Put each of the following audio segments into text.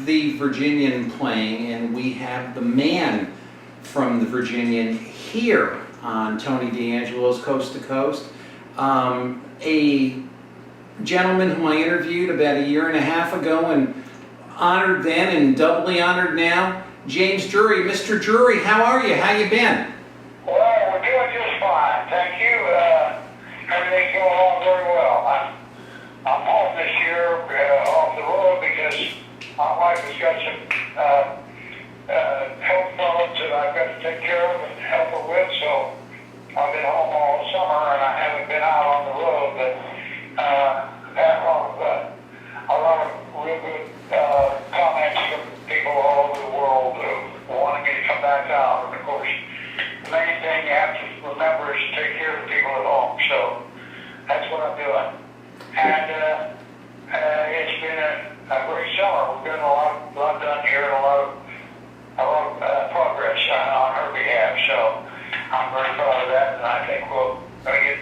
the Virginian playing, and we have the man from the Virginian here on Tony D'Angelo's Coast to Coast. A gentleman whom I interviewed about 1.5 years ago and honored then and doubly honored now, James Drury. Mr. Drury, how are you? How you been? Well, we're doing just fine. Thank you. Everything's going along very well. I'm home this year off the road because my wife has got some health problems that I've got to take care of and help her with, so I've been home all summer and I haven't been out on the road, but had a lot of real good comments from people all over the world wanting me to come back out. And of course, the main thing you have to remember is to take care of the people at home. So that's what I'm doing. And it's been a great summer. We've got a lot done here and a lot of progress on her behalf. So I'm very proud of that, and I think we'll get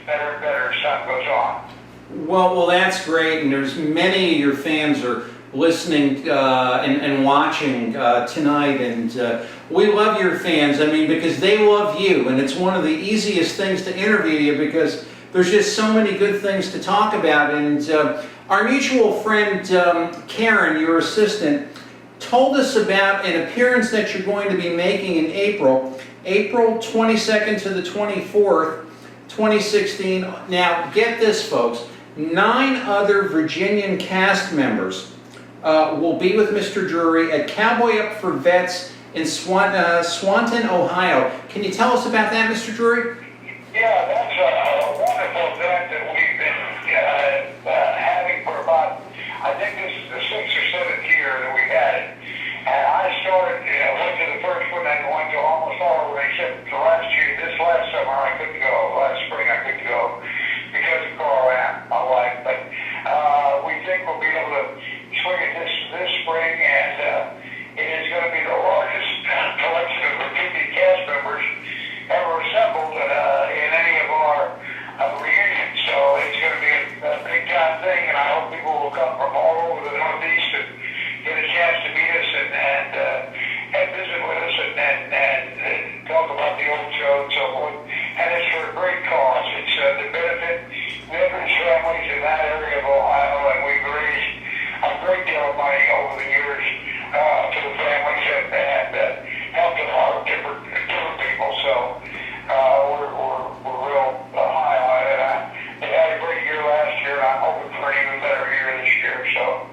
better and better as time goes on. Well, that's great, and there's many of your fans are listening and watching tonight, and we love your fans, I mean, because they love you, and it's one of the easiest things to interview you because there's just so many good things to talk about. And our mutual friend Karen, your assistant, told us about an appearance that you're going to be making in April 22nd to the 24th, 2016. Now, get this, folks. 9 other Virginian cast members will be with Mr. Drury at Cowboy Up for Vets in Swanton, Ohio. Can you tell us about that, Mr. Drury? Yeah, that's a wonderful event that we've been having for about, I think this is the 6th or 7th year that we've had it. And I started, went to the first one and went to almost all of them except the last year. This last summer I couldn't go. Last spring I couldn't go because of Carl Ann, my wife. But we think we'll be able to swing it this spring, and it is going to be the largest collection of Virginia cast members ever assembled in any of our reunions. So it's going to be a big time thing, and I hope people will come from all over the Northeast and get a chance to meet us and visit with us and talk about the old show and so forth. And it's for a great cause. It's to benefit veterans families in that area of Ohio, and we've raised a great deal of money over the years to the families and helped a lot of different people. So we're real high on it. They had a great year last year, and I'm hoping for an even better year this year. So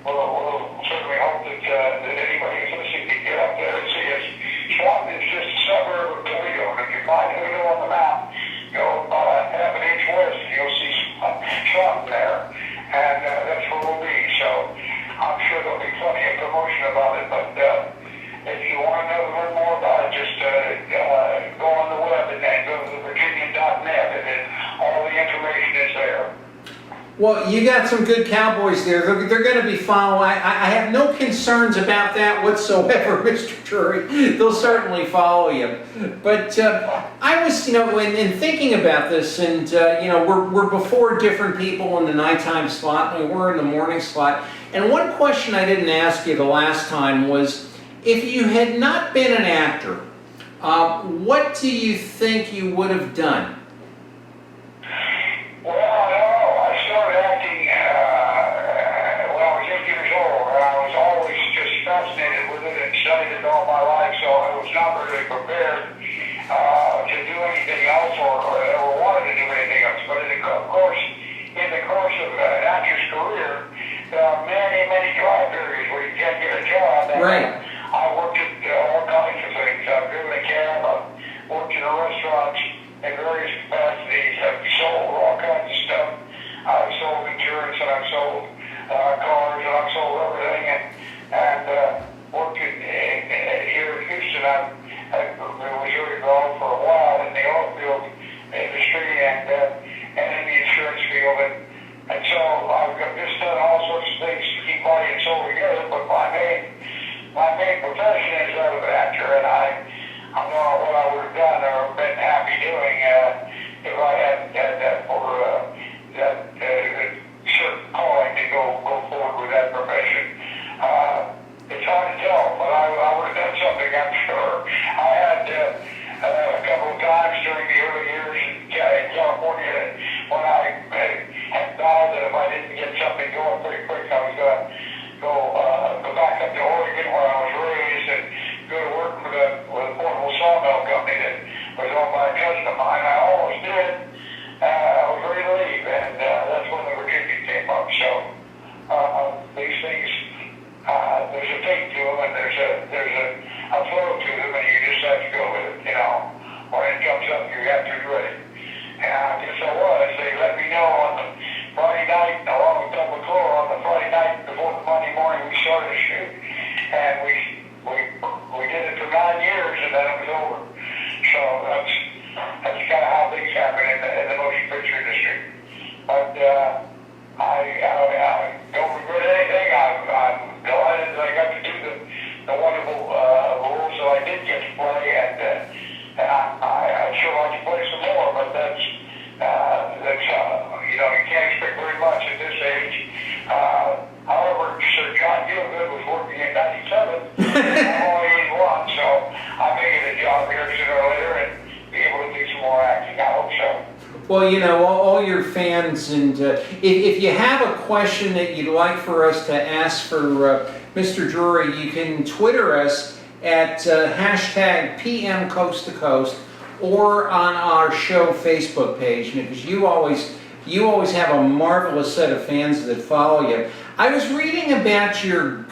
we'll certainly hope that anybody who's listening can get up there and see us. Swanton is just a suburb of Toledo, and if you find Toledo on the map, go about half an inch west, and you'll see Swanton there, and that's where we'll be. So I'm sure there'll be plenty of promotion about it, but if you want to learn more about it, just go on the web and go to thevirginian.net, and then all the information is there. Well, you got some good Cowboys there. They're going to be following. I have no concerns about that whatsoever, Mr. Drury. They'll certainly follow you. But I was, in thinking about this, and we're before different people in the nighttime slot, and we're in the morning slot. And one question I didn't ask you the last time was, if you had not been an actor, what do you think you would have done? Well, I don't know. I started acting when I was 8 years old, and I was always just fascinated with it and studied it all my life, so I was not really prepared to do anything else or wanted to do anything else. But in the course of an actor's career, there are many, many dry periods where you can't get a job. And right. I worked at all kinds of things. I've driven a cab, I've worked in restaurants in various capacities. I've sold all kinds of stuff. I've sold insurance, and I've sold cars, and I've sold everything, and worked here in Houston. I was really involved for a while in the oil field industry and in the insurance field, and so I've just done all sorts of things to keep body and soul together. But my main profession is that of an actor, and I don't know what I would have done or been happy doing if I hadn't had that certain calling to go forward with that profession. I'm sure. I had a couple of times during the early years in California when I had vowed that if I didn't get something going pretty quick, I was going to go back up to Oregon where I was raised and go to work with a portable sawmill company that was owned by a cousin of mine. I almost did. I was ready to leave, and that's when the Virginia came up. So these things, there's a fate to them, and there's a flow to them, and you just have to go with it. You know, when it comes up, you have to be ready. And I guess I was. They let me know on the Friday night, along with Doug McClure, on the Friday night before the Monday morning we started to shoot, and we did it for 9 years, and then it was over. So that's kind of how things happen in the motion picture industry. But I don't regret anything. I'm delighted that I got to do the wonderful roles that I did get to play, and I'd sure like to play some more. But that's you know, you can't expect very much at this age. However, Sir John Gielgud was working in '97. I'm only 81, so I may get a job here sooner or later and be able to do some more acting. I hope so. Well, you know, all your fans, and if you have a question that you'd like for us to ask for Mr. Drury, you can Twitter us at hashtag PM Coast to Coast or on our show Facebook page, because you always have a marvelous set of fans that follow you. I was reading about your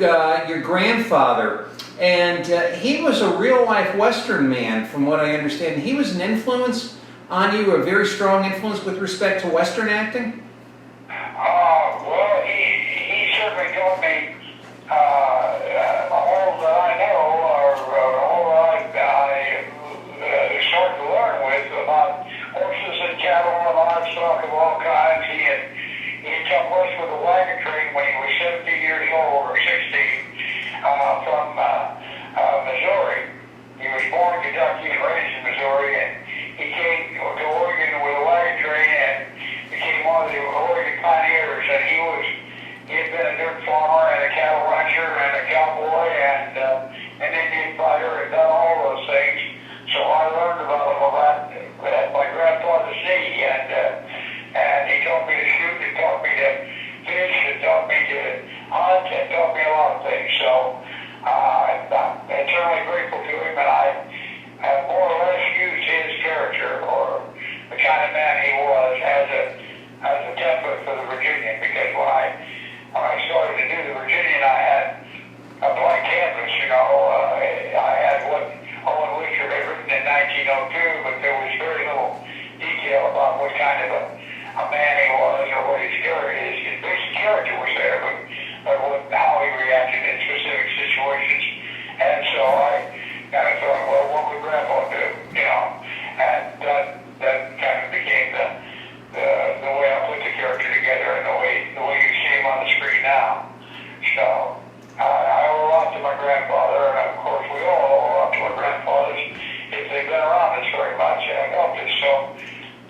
grandfather, and he was a real-life Western man, from what I understand. He was an influence on you, a very strong influence with respect to Western acting? Well, he certainly taught me all that I know, or all that I started to learn with about horses and cattle and livestock of all kinds. He had come west with a wagon train when he was 17 years old, or 16, from Missouri. He was born in Kentucky and raised in Missouri, and he came to Oregon with a wagon train and became one of the Oregon pioneers. And he had been a dirt farmer and a cattle rancher and a cowboy and an Indian fighter and done all those things. So I learned about him at my grandfather's knee, and he taught me to shoot, and taught me to fish, and taught me to hunt, and taught me a lot of things. So I'm eternally grateful to him, and I have more or less used his character, or the kind of man he was, as a template for the Virginian. Because when I started to do the Virginian, I had a blank canvas. You know, I had what Owen Wisher had written in 1902, but there was very little detail about what kind of a man he was, or what his character is. His basic character was there, but how he reacted in specific situations. And so I kind of thought, well, what would Grandpa do? You know, and that kind of became the way I put the character together, and the way you see him on the screen now. So I owe a lot to my grandfather, and of course we all owe a lot to our grandfathers if they've been around us very much and helped us. So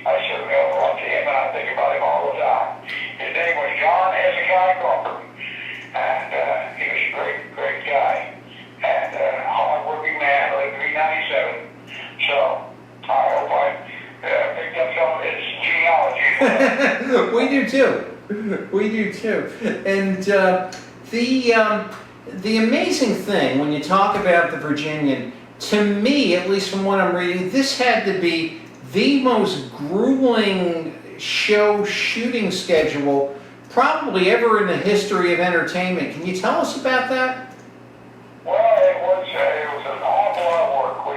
I certainly owe a lot to him, and I think about him all the time. His name was John Hezekiah Crawford, and he was a great, great guy, and a hard-working man, lived to be 97. So I hope I picked up some of his genealogy. We do too. We do too. And the amazing thing when you talk about the Virginian, to me, at least from what I'm reading, this had to be the most grueling shooting schedule probably ever in the history of entertainment. Can you tell us about that? Well, it was an awful lot of work. We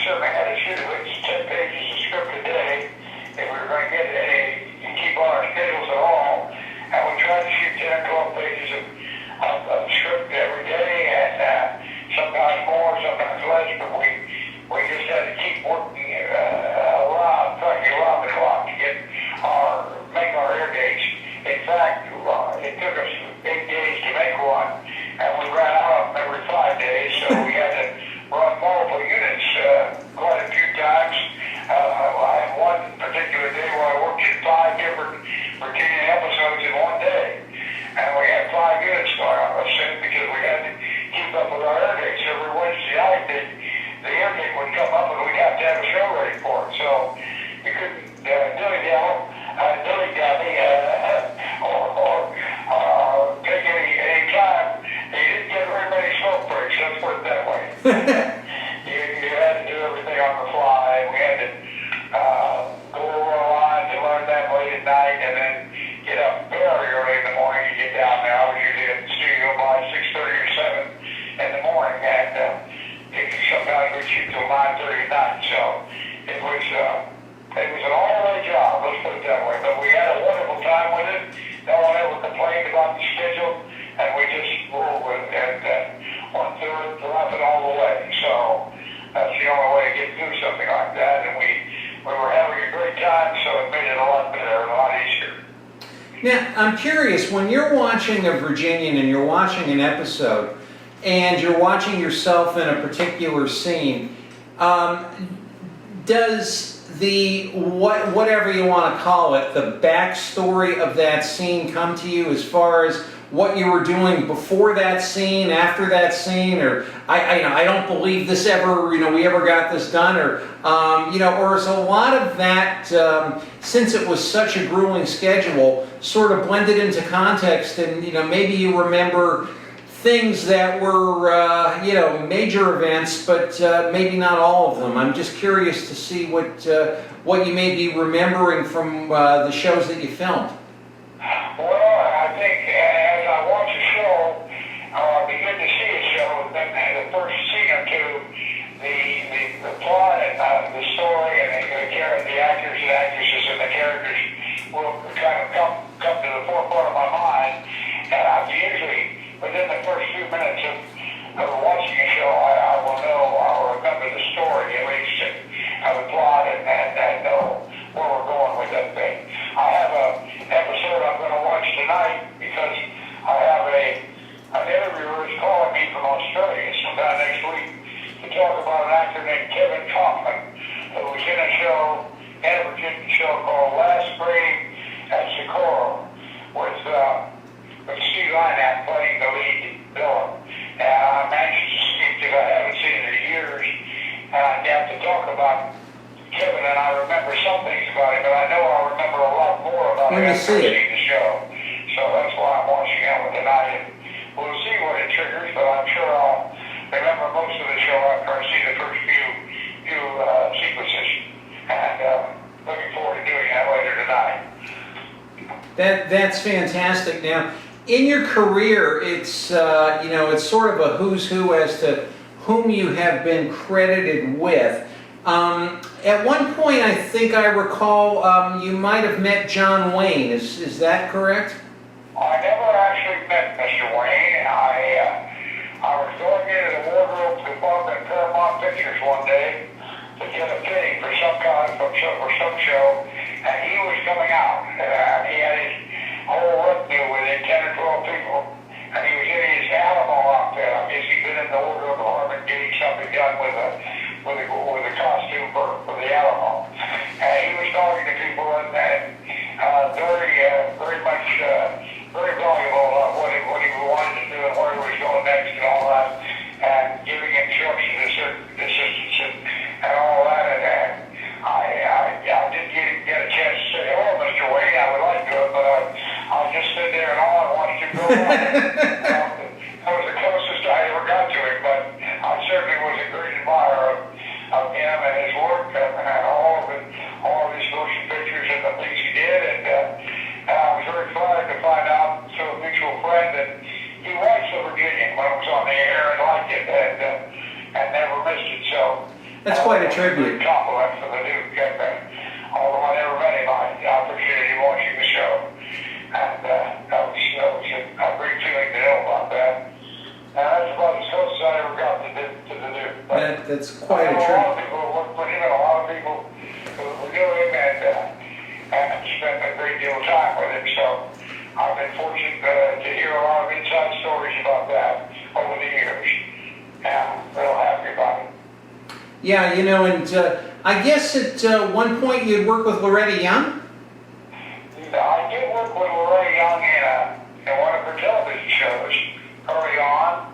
certainly had to shoot at least 10 pages of script a day if we were going to get any and keep on our schedules at all. And we tried to shoot 10 or 12 pages of script every day, and sometimes more, sometimes less, but we just had to keep working around the clock to make our air dates. In fact, it took us 8 days to make You had to do everything on the fly. We had to go over a line to learn that late at night, and then get up very early in the morning to get down there. I was usually at the studio by 6:30 or 7 in the morning, and it could sometimes would shoot till 9:30 at night. So it was an all-day job, let's put it that way. But we had a wonderful time with it. No one ever complained about the schedule, and we just rolled with it and went through it, throughout it all the way. So that's the only way to get through something like that. And we were having a great time, so it made it a lot better and a lot easier. Now, I'm curious, when you're watching a Virginian and you're watching an episode and you're watching yourself in a particular scene, does whatever you want to call it, the backstory of that scene come to you as far as what you were doing before that scene, after that scene, or I don't believe this ever, we ever got this done, or or is a lot of that, since it was such a grueling schedule, sort of blended into context, and maybe you remember things that were major events, but maybe not all of them. I'm just curious to see what you may be remembering from the shows that you filmed. Well, I think as I watch a show, or begin to see a show, then the first scene or two, the plot and the story and the actors and actresses and the characters will kind of come to the forefront of my mind, and I usually, within the first few minutes of watching a show, I will know, I'll remember the story at least, of the plot, and know where we're going with that thing. I have an episode I'm going to watch tonight because I have an interviewer who's calling me from Australia sometime next week to talk about an actor named Kevin Kaufman, who was in a show, a Virginia show called Last Spring at Socorro with Steve Lynott playing the lead villain. And I'm anxious to see it because I haven't seen it in years. And I have to talk about Kevin, and I remember some things about him, but I know I'll remember a lot more about him after I've seen the show. So that's why I'm watching that one tonight. And we'll see what it triggers, but I'm sure I'll remember most of the show after I see the first few sequences. And looking forward to doing that later tonight. That's fantastic. Now, in your career, it's it's sort of a who's who as to whom you have been credited with. At one point, I think I recall you might have met John Wayne. Is that correct? I never actually met Mr. Wayne. I was going into the wardrobe department at Paramount Pictures one day to get a fitting for some show, and he was coming out. He had his whole retinue with him, 10 or 12 people, and he was in his Alamo outfit. I guess he'd been in the wardrobe department getting something done with a costume for the Alamo. And he was talking to people and very much very valuable about what he wanted to do and where he was going next and all that, and giving instructions to certain assistants and all that. And I didn't get a chance to say hello, Mr. Wayne. I would like to, but I just stood there and all I watched him go on. That was the closest I ever got to him, but I certainly was a great admirer of him and his work and all of his motion pictures and the things he did. And I was very flattered to find out through a mutual friend that he watched The Virginian when it was on the air and liked it and never missed it. So that's quite a tribute. A compliment for the Duke. Although I never met him, I appreciated him watching the show. And that was a great feeling to know about that. And that's about as close as I ever got to the Duke. That's quite a tribute. A lot of people worked for him, and a lot of people who knew him and spent a great deal of time with him. So I've been fortunate to hear a lot of inside stories about that over the years. And I'm real happy about it. Yeah, and I guess at one point you'd work with Loretta Young? I did work with Loretta Young in one of her television shows early on.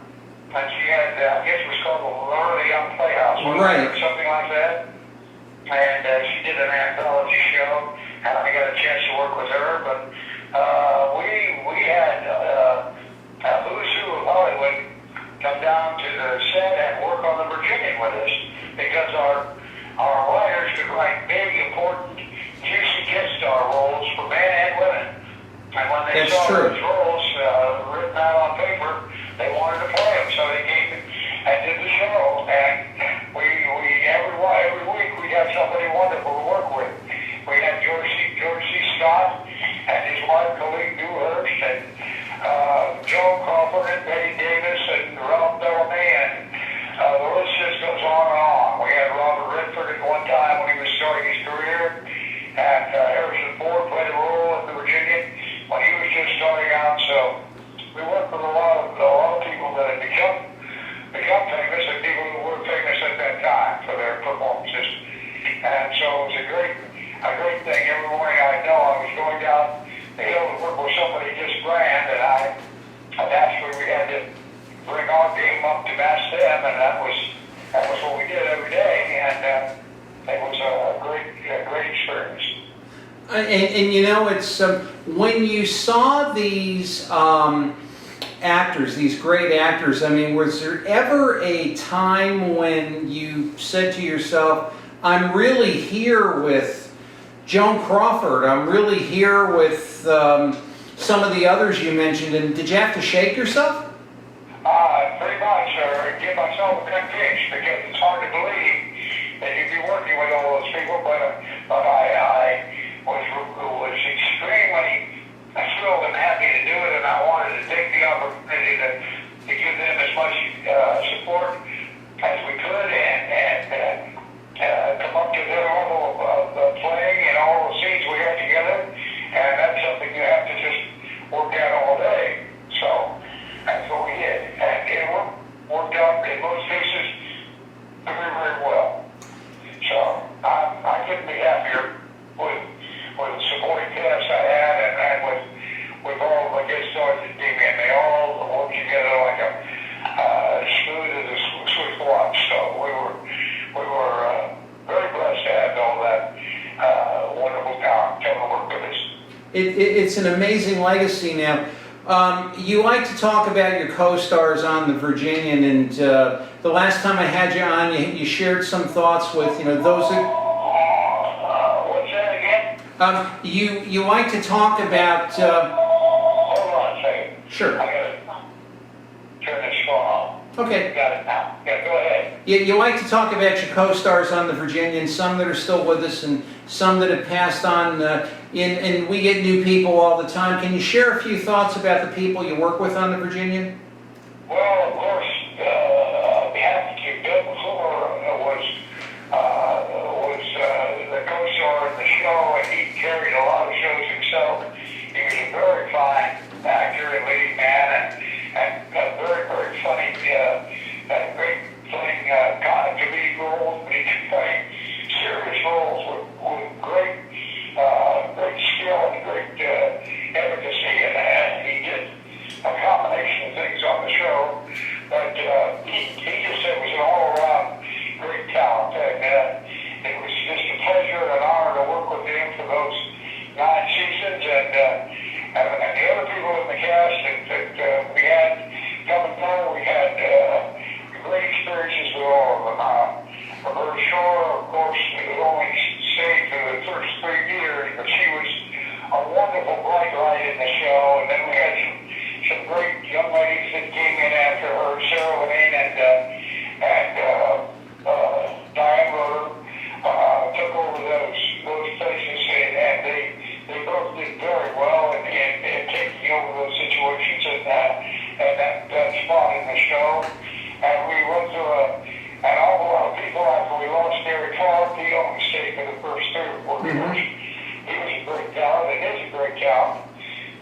And she had, I guess it was called the Loretta Young Playhouse, right, or something like that. And she did an anthology show, and I got a chance to work with her. But we had who's who of Hollywood come down to the set and work on the with us because our writers could write big, important, juicy guest star roles for men and women. And when they That's saw true. those roles written out on paper, they wanted to play them, so they came and did the show. And we every week we had somebody wonderful to work with. We had George C. Scott and his wife Colleen Dewhurst and Joan Crawford and Betty Davis and Ralph Bellamy, and the list just goes on and on. We had Robert Redford at one time when he was starting his career, and Harrison Ford played a role in the Virginian when he was just starting out. So we worked with a lot of people that had become famous and people who were famous at that time for their performances. And so it was a great thing. Every morning I know I was going down the hill to work with somebody just grand, and naturally we had to bring our game up to match them, and that was what we did every day, and it was a great experience. And you know, it's when you saw these actors, these great actors, I mean, was there ever a time when you said to yourself, I'm really here with Joan Crawford, I'm really here with some of the others you mentioned, and did you have to shake yourself? Pretty much, or give myself a good pinch, because it's hard to believe that you'd be working with all those people, but I was extremely thrilled and happy to do it, and I wanted to take the opportunity to give them as much support as we could, and come up to their level of playing and all the scenes we had together, and that's something you have to just work at all day. So that's what we did, and it worked out in most cases very, very well. So I couldn't be happier with the supporting cast I had, and with all of the guest stars that came in. They all worked together like a smooth as a Swiss watch. So we were very blessed to have all that wonderful talent come to work with us. It's an amazing legacy now. You like to talk about your co-stars on the Virginian, and the last time I had you on, you shared some thoughts with those who. What's that again? You like to talk about. Hold on a second. Sure. I gotta turn this phone off. Okay. Got it now. Yeah, go ahead. You like to talk about your co-stars on the Virginian, some that are still with us and some that have passed on, and we get new people all the time. Can you share a few thoughts about the people you work with on the Virginian? Well, of course, I'd be happy to. Doug McClure was the co-star in the show, and he carried a lot of shows himself. He was a very fine actor and leading man, and very, very funny, great playing comedic roles, but he could play serious roles with great skill and great efficacy, and he did a combination of things on the show, but he just said it was an all-around great talent, and it was just a pleasure and an honor to work with him for those 9 seasons, and the other people in the cast that we had coming through, we had great experiences with all of them. Roberta Shore, of course, only stayed for the first 3 years, but she was a wonderful bright light in the show, and then we had some great young ladies that came in after her, Sarah Lane and Diane Roder, took over those places, and they both did very well in taking over those situations, and that spot in the show. And we went through an awful lot of people after we lost Gary Clark. He only stayed for the first 3 or 4 years. He was a great talent, and is a great talent.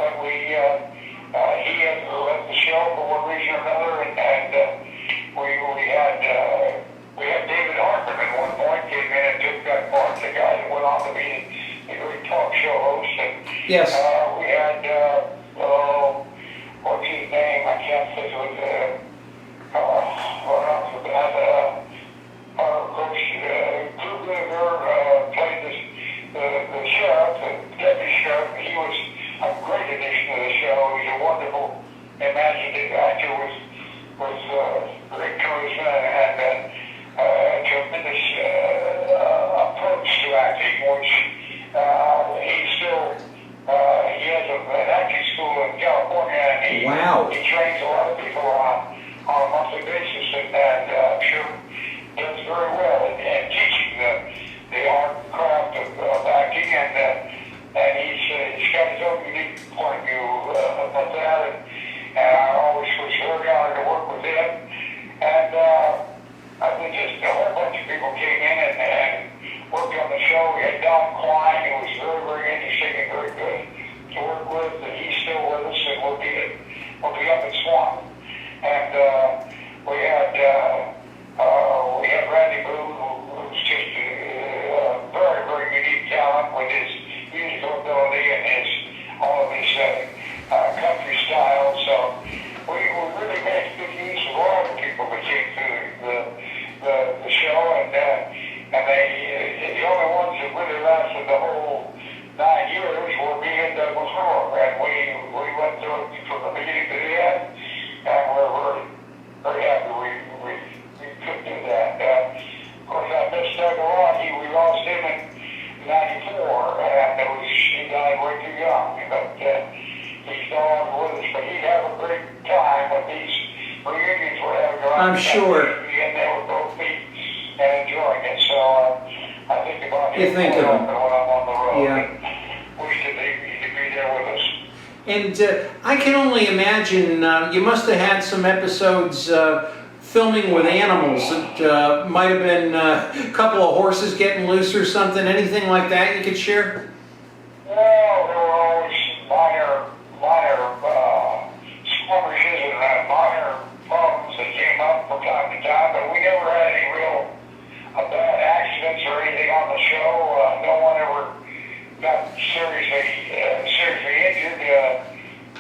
But he had left the show for one reason or another, and we had David Hartman at one point came in and took that part. The guy that went on to be a great talk show host. And Yes. we had what's his name? I can't think of it. Of course, Kruger played the sheriff, the deputy sheriff. He was a great addition to the show. He's a wonderful, imaginative actor with great charisma, and people came in and worked on the show. We had Don Klein, who was very, very interesting and very good to work with, and he's still with us, and we'll be up in Swan. And we had Randy Boone, who's just a very, very unique talent with his musical ability and all of his country style. So we really made good use of all the people that came through the show, and the only ones that really lasted the whole 9 years were me and Douglas Moore, and we went through it from the beginning to the end, and we're very, very happy we could do that. Of course, I missed Doug a lot. We lost him in '94, and he died way too young, but he's still on with us. But he'd have a great time with these reunions we're having around. I'm sure. And they would both be and enjoying it. So I think about You him think of him. when I'm on the road. Yeah. And wish that he'd be there with us. And I can only imagine you must have had some episodes filming with animals. It might have been a couple of horses getting loose or something. Anything like that you could share? Well, there were always minor skirmishes and minor problems that came up from time to time, but we never had any real bad accidents or anything on the show. No one ever got seriously injured.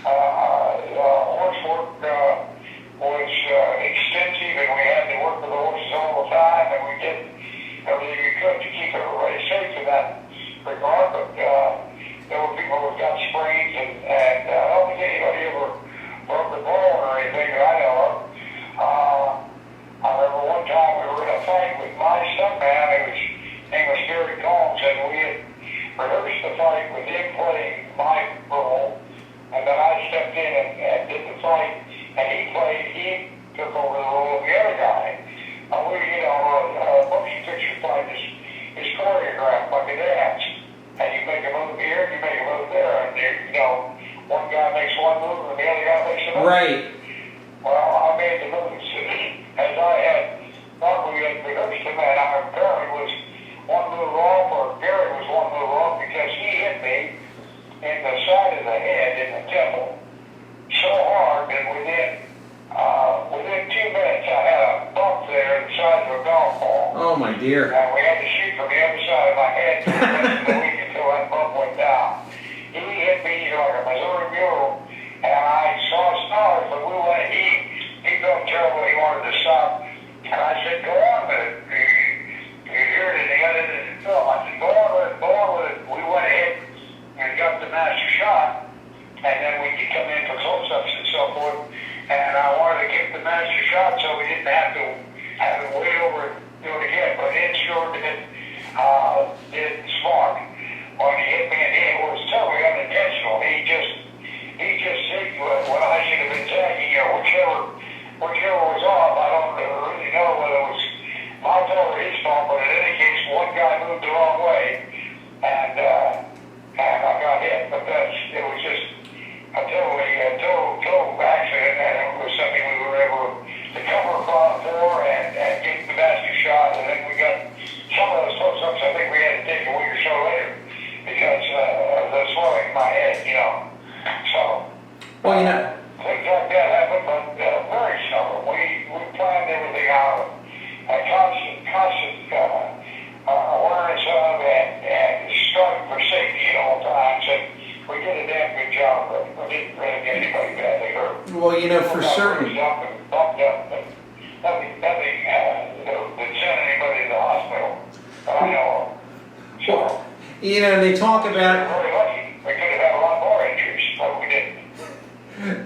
Horse work was extensive, and we had to work with the horses all the time, and we did everything we could to keep everybody safe in that regard. But there were people who got sprains, and I don't think anybody ever broke a bone or anything that I know of. I remember one time we were in a fight with my stuntman, his name was Gary Combs, and we had rehearsed the fight with him playing my role, and then I stepped in and did the fight, and he took over the role of the other guy. A motion picture fight is choreographed like a dance, and you make a move here, and you make a move there, and one guy makes one move, and the other guy makes another. Right. Well, I made the moves as I had thought we had rehearsed them, and I apparently was one move off, or Gary was one move off, because he hit me in the side of the head, in the temple, so hard that within 2 minutes I had a bump there the size of a golf ball. Oh my dear. And we had to shoot from the other side of my head for the rest of the week until that bump went down. He hit me like a Missouri mule, and I saw stars, but he felt terrible. He wanted to stop, and I said, "Go on with it. You hear it in the other end of the film." I said, "Go on with it, go on with it." We went ahead and got the master shot, and then we could come in for close-ups and so forth. And I wanted to get the master shot so we didn't have to have it way over and do it again. But it sure did spark. When he hit me in the head, it was totally unintentional. He just zigged what I should have been tagging, whichever was off. I don't really know whether it was my fault or his fault, but in any case, one guy moved the wrong way, and I got hit. But it was just a total accident, and it was something we were able to cover for and get the master shot, and then we got some of those close-ups. I think we had to take a week or so later because of the swelling in my head, So, Well, things like that happen, but very seldom. We planned everything out, and constant awareness of and striving for safety at all times, and we did a damn good job, but we didn't really get anybody badly hurt. well, for certain. Bumped up, but nothing that sent anybody to the hospital that I know of. So, They talk we about were very lucky. We could have had a lot more injuries, but we didn't.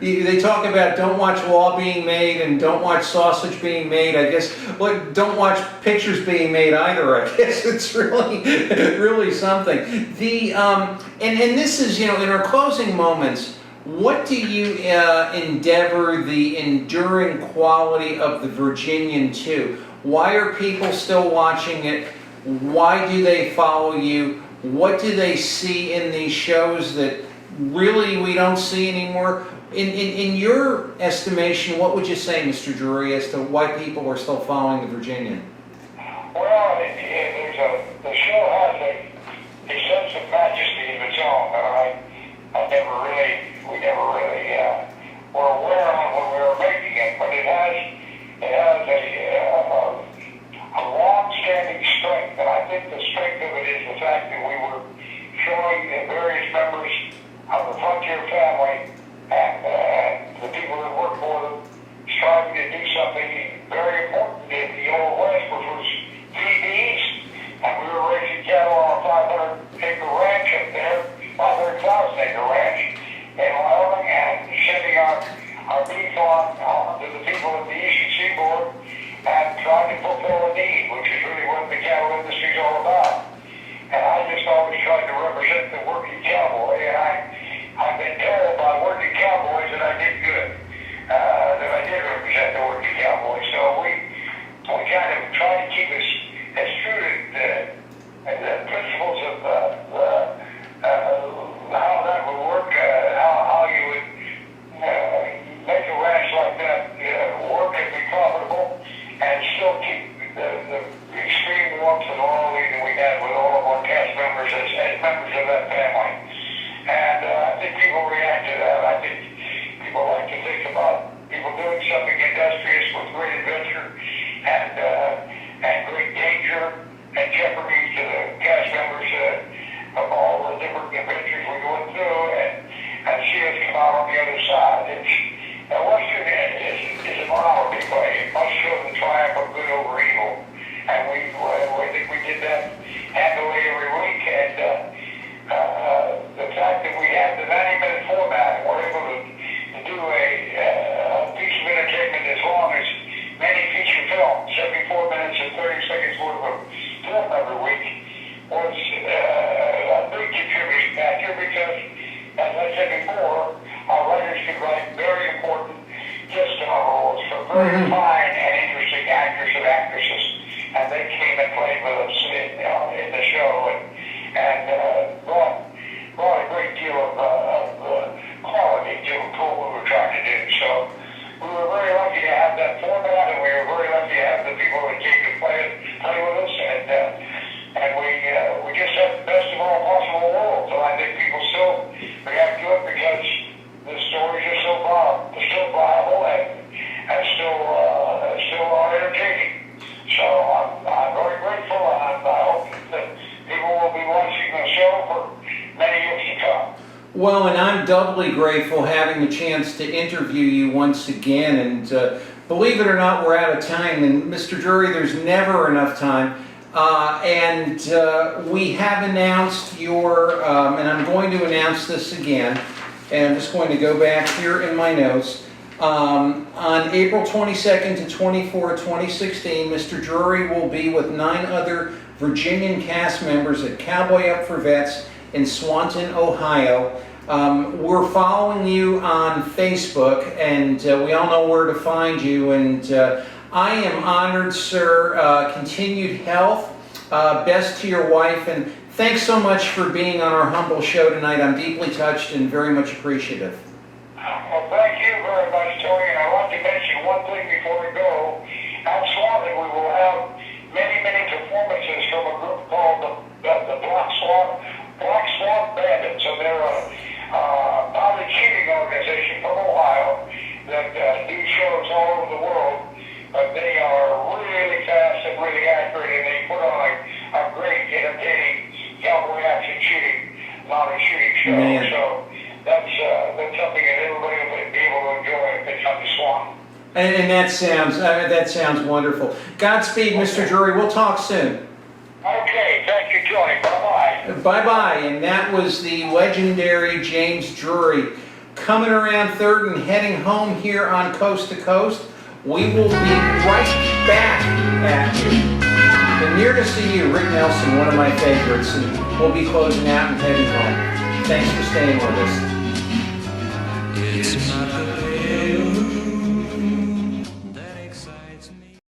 they talk about don't watch law being made and don't watch sausage being made. I guess, well, don't watch pictures being made either. I guess it's really something. The and this is in our closing moments. What do you endeavor the enduring quality of the Virginian to? Why are people still watching it? Why do they follow you? What do they see in these shows that really we don't see anymore? In your estimation, what would you say, Mr. Drury, as to why people are still following the Virginian? Well, the show has a sense of majesty of its own that we never really were aware of when we were making it, but it has a long-standing strength, and I think the strength of it is the fact that we were showing the various members of the Frontier family and the people that work for them striving to do something very important in the Old West, which was feed the East. And we were raising cattle on a 500-acre ranch up there, 500,000-acre ranch in Wyoming, and sending our beef on to the people of the Eastern Seaboard and trying to fulfill a need, which is really what the cattle industry is all about. And I just always tried to represent the working cowboy, and I've been told by working cowboys that I did good, that I did represent the working cowboy. So we kind of try to keep us as true to the principles of how that would work, how you would make a ranch like that work and be profitable, and still keep the extreme warmth and loyalty that we had with all of our cast members as members of that family. And I think people react to that. I think people like to think about people doing something industrious with great adventure and great danger and jeopardy to the cast members of all the different adventures we went through, and see us come out on the other side. Western is a morality play. It must show the triumph of good over evil, and I think we did that handily every week. And the fact that we had the 90-minute format, and we're able to do a piece of entertainment as long as many feature films, 74 minutes and 30 seconds worth of film every week, was a big contributing factor because, as I said before, our writers could write very important testimonials from very fine and interesting actors and actresses, and they came and played with us in the show and brought a great deal of quality to what we were trying to do. So we were very lucky to have that format, and we were very lucky to have the people that came to play with us, and we just had the best of all possible worlds. So I think people still react to it because the stories are still viable and still are entertaining. So I'm very grateful, and I hope that people will be watching the show for many years to come. Well, and I'm doubly grateful having the chance to interview you once again. And believe it or not, we're out of time. And Mr. Drury, there's never enough time. We have announced and I'm going to announce this again, and I'm just going to go back here in my notes. On April 22nd to 24th, 2016, Mr. Drury will be with 9 other Virginian cast members at Cowboy Up for Vets in Swanton, Ohio. We're following you on Facebook, and we all know where to find you. And I am honored, sir. Continued health. Best to your wife, and thanks so much for being on our humble show tonight. I'm deeply touched and very much appreciative. Well, thank you very much, Tony, and I'd like to mention one thing before we go. At Swanton, we will have many performances from a group called the Black Swan Bandits, and they're a mounted shooting organization from Ohio that do shows all over the world, but they are really fast and really accurate, and they put on a great, entertaining cowboy action mounted shooting show. Man. So that's something that everybody will be able to enjoy if they come to Swan. And that sounds wonderful. Godspeed, Mr. Drury. We'll talk soon. Okay, thank you, Tony. Bye-bye. Bye-bye. And that was the legendary James Drury. Coming around third and heading home here on Coast to Coast. We will be right back at you. The nearest to you, Rick Nelson, one of my favorites, and we'll be closing out and heading home. Thanks for staying with us. It's not